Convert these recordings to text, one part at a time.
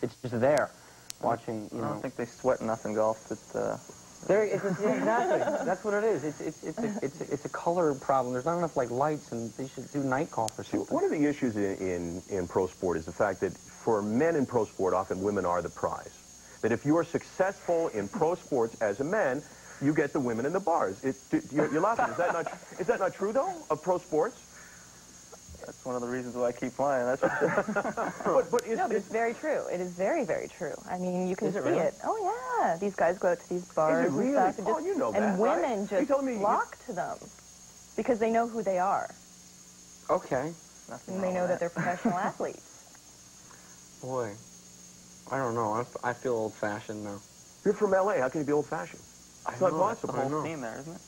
it's just there, watching. You know. I don't think they sweat enough in golf. Exactly. That's what it is. It's a color problem. There's not enough like lights, and they should do night golf or something. One of the issues in pro sport is the fact that for men in pro sport, often women are the prize. That if you are successful in pro sports as a man, you get the women in the bars. You're laughing. Is that not true though of pro sports? That's one of the reasons why I keep playing. That's for sure. but it's very true. It is very, very true. I mean, you can see really? it. Oh yeah, these guys go out to these bars Is it really? and stuff, and, Oh, you know that, and women right? just flock to them because they know who they are. Okay. And they know that they're professional athletes. Boy, I don't know. I feel old-fashioned now. You're from L.A. How can you be old-fashioned? It's not possible. The whole scene there, isn't it?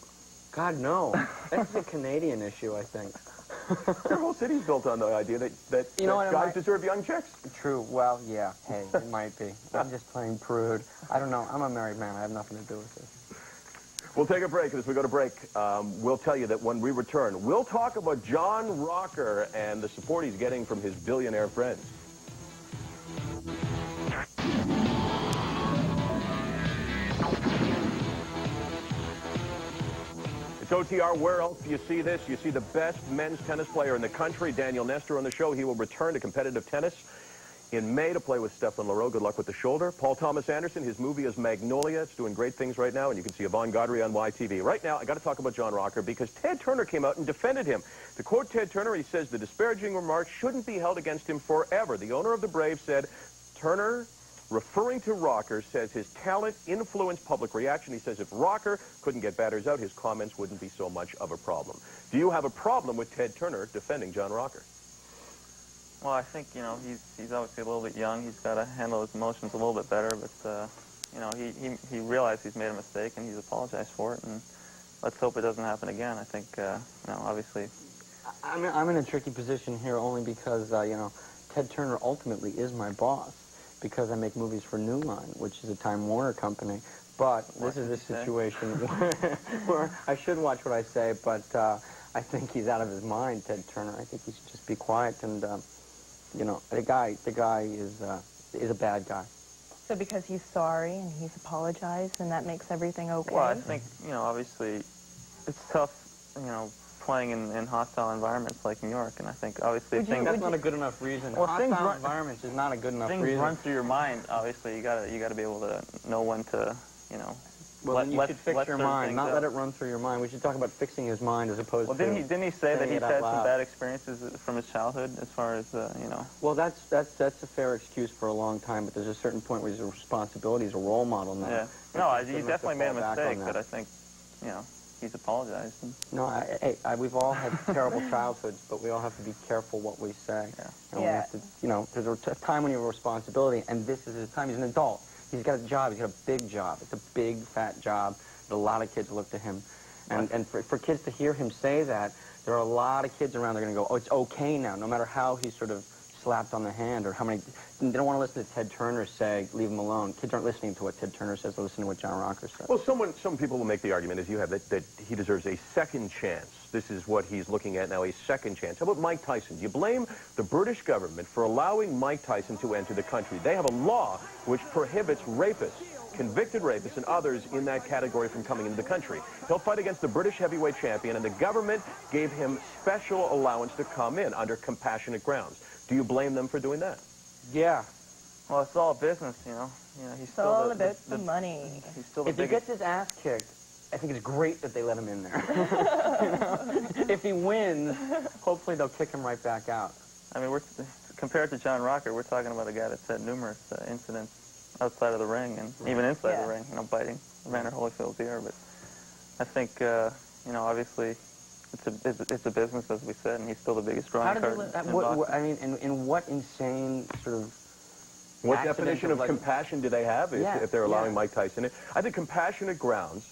God, no. That's a Canadian issue, I think. Your whole city's built on the idea that you know guys deserve young chicks. True. Well, yeah. Hey, it might be. I'm just playing prude. I don't know. I'm a married man. I have nothing to do with this. We'll take a break, and as we go to break, we'll tell you that when we return, we'll talk about John Rocker and the support he's getting from his billionaire friends. It's OTR. Where else do you see this? You see the best men's tennis player in the country, Daniel Nestor, on the show. He will return to competitive tennis in May to play with Stefan Leroux. Good luck with the shoulder. Paul Thomas Anderson, his movie is Magnolia. It's doing great things right now, and you can see Yvonne Gaudry on YTV. Right now, I got to talk about John Rocker because Ted Turner came out and defended him. To quote Ted Turner, he says the disparaging remarks shouldn't be held against him forever. The owner of the Braves said, Turner, referring to Rocker, says his talent influenced public reaction. He says if Rocker couldn't get batters out, his comments wouldn't be so much of a problem. Do you have a problem with Ted Turner defending John Rocker? Well, I think, you know, he's obviously a little bit young. He's got to handle his emotions a little bit better, but, you know, he realized he's made a mistake, and he's apologized for it, and let's hope it doesn't happen again. I think, you know, obviously... I'm in a tricky position here only because, you know, Ted Turner ultimately is my boss because I make movies for New Line, which is a Time Warner company. But this is a situation where I should watch what I say, but I think he's out of his mind, Ted Turner. I think he should just be quiet and, you know, the guy is a bad guy. So because he's sorry and he's apologized and that makes everything okay? Well, I think, you know, obviously it's tough, you know, playing in hostile environments like New York, and I think obviously that's not a good enough reason. Well, hostile environments is not a good enough reason. Things run through your mind. Obviously, you gotta be able to know when to, you know. Well, then you should fix your mind, not let it run through your mind. We should talk about fixing his mind as opposed to. Well, didn't he say that he's had some bad experiences from his childhood, as far as you know? Well, that's a fair excuse for a long time, but there's a certain point where he's a responsibility, he's a role model now. Yeah. No, he definitely made a mistake, but I think, you know, he's apologized. No, we've all had terrible childhoods, but we all have to be careful what we say. Yeah. And we have to, you know, there's a time when you have a responsibility, and this is his time. He's an adult. He's got a job. He's got a big job. It's a big, fat job that a lot of kids look to him. And for kids to hear him say that, there are a lot of kids around that are going to go, oh, it's okay now, no matter how he's sort of slapped on the hand or how many... They don't want to listen to Ted Turner say, leave him alone. Kids aren't listening to what Ted Turner says. They're listening to what John Rocker says. Well, some people will make the argument, as you have, that he deserves a second chance. This is what he's looking at now, a second chance. How about Mike Tyson? Do you blame the British government for allowing Mike Tyson to enter the country? They have a law which prohibits rapists, convicted rapists, and others in that category from coming into the country. He'll fight against the British heavyweight champion, and the government gave him special allowance to come in under compassionate grounds. Do you blame them for doing that? Yeah. Well, it's all business, you know. He's still all about the money. He's still the if he gets his ass kicked, I think it's great that they let him in there. You know? If he wins, hopefully they'll kick him right back out. I mean, compared to John Rocker, we're talking about a guy that's had numerous incidents outside of the ring and even inside the ring, you know, biting Evander Holyfield's ear. But I think, you know, obviously it's a business, as we said, and he's still the biggest drawing card. I mean, in what insane sort of... What definition of compassion do they have if they're allowing Mike Tyson in? I think compassionate grounds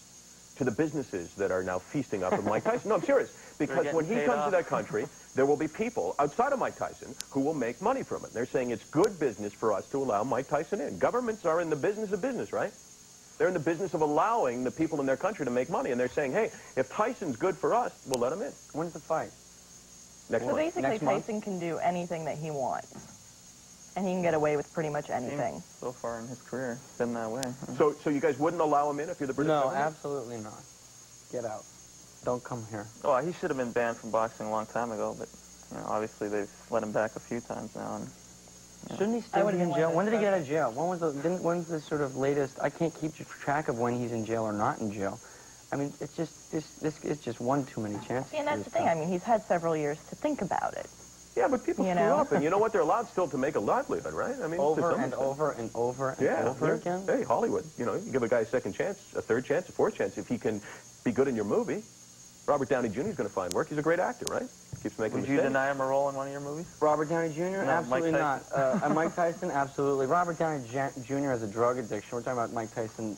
to the businesses that are now feasting off of Mike Tyson. No, I'm serious. Because when he comes to that country, there will be people outside of Mike Tyson who will make money from it. They're saying it's good business for us to allow Mike Tyson in. Governments are in the business of business, right? They're in the business of allowing the people in their country to make money. And they're saying, hey, if Tyson's good for us, we'll let him in. When's the fight? So basically, Tyson can do anything that he wants. and he can get away with pretty much anything. So far in his career, it's been that way. So you guys wouldn't allow him in if you're the British No, government? absolutely not. Get out. Don't come here. Oh, he should have been banned from boxing a long time ago, but obviously they've let him back a few times now. And, shouldn't he still be in jail? When did he get out of jail? When's the sort of latest? I can't keep track of when he's in jail or not in jail. I mean, it's just this is just one too many chances. And that's the thing. I mean, he's had several years to think about it. Yeah, but people screw up, and you know what? They're allowed still to make a livelihood, right? I mean, over and over and over and over again. Hey, Hollywood, you give a guy a second chance, a third chance, a fourth chance if he can be good in your movie. Robert Downey Jr. is going to find work. He's a great actor, right? Keeps making mistakes. Would you deny him a role in one of your movies? Robert Downey Jr.? No, absolutely not. Mike Tyson? Absolutely. Robert Downey Jr. has a drug addiction. We're talking about Mike Tyson,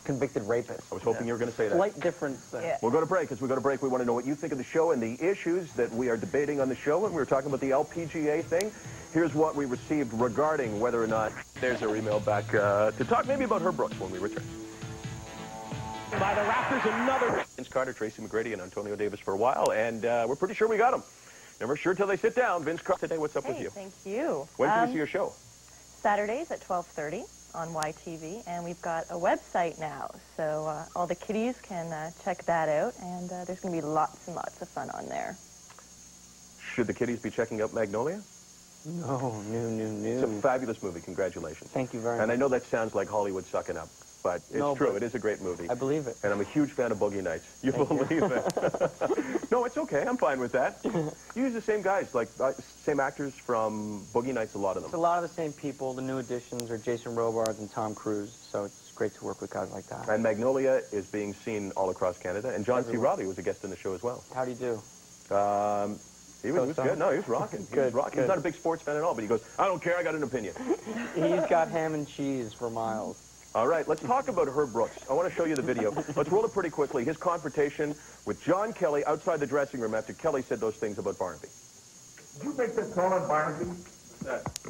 convicted rapist. I was hoping you were going to say that. Slight difference there. Yeah. We'll go to break. As we go to break, we want to know what you think of the show and the issues that we are debating on the show. And we were talking about the LPGA thing. Here's what we received regarding whether or not there's our email back to talk maybe about Herb Brooks when we return. By the Raptors, another Vince Carter, Tracy McGrady, and Antonio Davis for a while, and we're pretty sure we got them. Never sure till they sit down. Vince Carter, today, what's up with you? Thank you. When can we see your show? Saturdays at 12:30 on YTV, and we've got a website now, so all the kiddies can check that out, and there's going to be lots and lots of fun on there. Should the kiddies be checking out Magnolia? No. It's a fabulous movie. Congratulations. Thank you very much. And I know that sounds like Hollywood sucking up, but it's true. It is a great movie. I believe it. And I'm a huge fan of Boogie Nights. You believe it? No, it's okay. I'm fine with that. You use the same guys, like same actors from Boogie Nights, a lot of them. It's a lot of the same people. The new additions are Jason Robards and Tom Cruise, so it's great to work with guys like that. And Magnolia is being seen all across Canada. And John C. Reilly was a guest in the show as well. How do you do? He was good. No, he was rocking. Good. He's not a big sports fan at all, but he goes, I don't care, I got an opinion. He's got ham and cheese for miles. All right, let's talk about Herb Brooks. I want to show you the video. Let's roll it pretty quickly. His confrontation with John Kelly outside the dressing room after Kelly said those things about Barnaby. Did you make that call on Barnaby?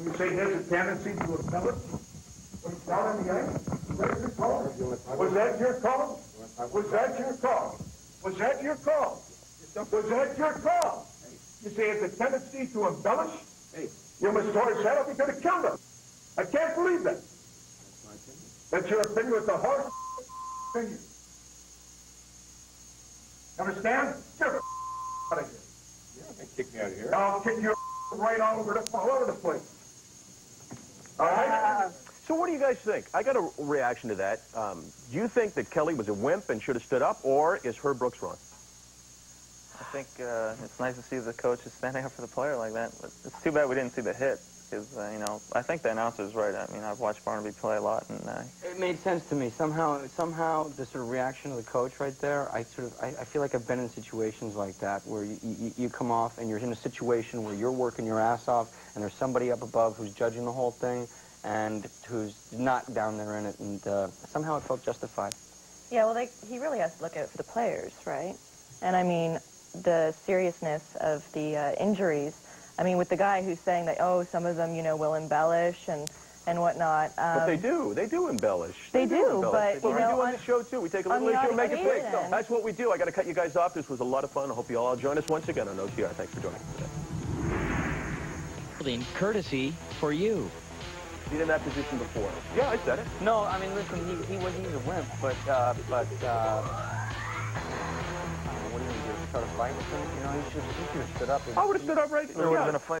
You say he has a tendency to embellish? What you call in the ice? Where's your call? Was that your call? Was that your call? Was that your call? Was that your call? You say he has a tendency to embellish? Hey. You must tore his head up, he could have killed him. I can't believe that. That's your opinion with the horse opinion. Understand? Get out of here. Yeah, they kick me out of here. I'll kick you right all over the place. All right? So what do you guys think? I got a reaction to that. Do you think that Kelly was a wimp and should have stood up, or is Herb Brooks wrong? I think it's nice to see the coach is standing up for the player like that. But it's too bad we didn't see the hit, because, I think the announcer's right. I mean, I've watched Barnaby play a lot, and it made sense to me. Somehow, the sort of reaction of the coach right there, I feel like I've been in situations like that, where you come off and you're in a situation where you're working your ass off, and there's somebody up above who's judging the whole thing, and who's not down there in it, and somehow it felt justified. Yeah, well, he really has to look out for the players, right? And, I mean, the seriousness of the injuries. I mean, with the guy who's saying that, oh, some of them, will embellish and whatnot. But they do embellish. They do, but, we do on the show, too. We take a little issue and make it big. occasion. That's what we do. I got to cut you guys off. This was a lot of fun. I hope you all join us once again on OTR. Thanks for joining us today. Courtesy for you. He's in that position before. Yeah, I said it. No, I mean, listen, he's a wimp, but what are you going to do? Start a fight with him? He should have stood up. I would have stood up right. there would have been a fight.